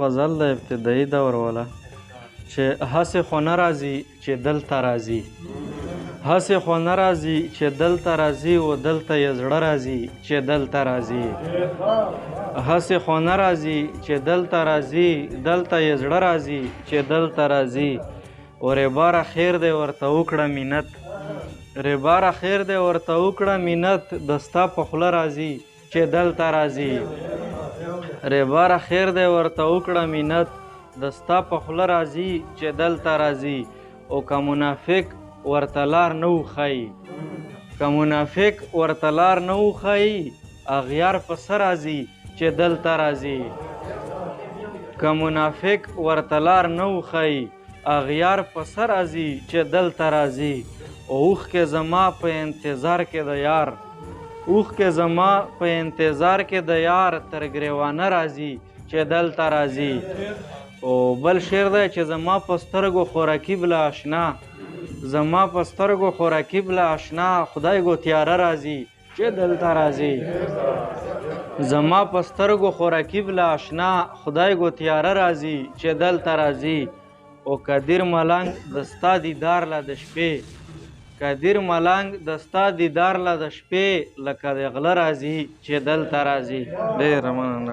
غزل د ابتدایي دور والا چې هسې خو نه راځي چې دلته راځي، هسې خو نه راځي چې دلته راځي، و دلته یې زړه راځي چې دلته راځي. هسې خو نه راځي چې دلته راځي، دلته یې زړه راځي چې دلته راځي. ورېباره خیر دی ورته وکړه منت، رېباره خیر دی ورته وکړه منت، د ستا په خوله راځي چې دلته راځي. رېباره خیر دی ورته وکړه منت، د ستا په خوله راځي چې دلته راځي. او که منافق ورته لار نه وښایي، که منافق ورته لار نه وښایي، اغیار په څه راځي چې دلته راځي. که منافق ورته لار نه وښایي، اغیار په څه راځي چې دلته راځي. اوښکې زما په انتظار کې د یار، اوښکې زما په انتظار کې د یار، تر ګریوانه راځي چې دلته راځي. او بل شعر دی چې زما په سترګو خو رقیب له اشنا، زما په سترګو خو رقیب له اشنا، خدای ګو تیاره راځي چې دلته راځي. زما په سترګو خو رقیب له اشنا، خدای ګو تیاره راځي چې دلته راځي. او قدیر ملنګ د ستا دیدار له د شپې، قدیر ملنګ د ستا دیدار له د شپې، لکه د غله راځي چې دلته راځي. ډېره مننه.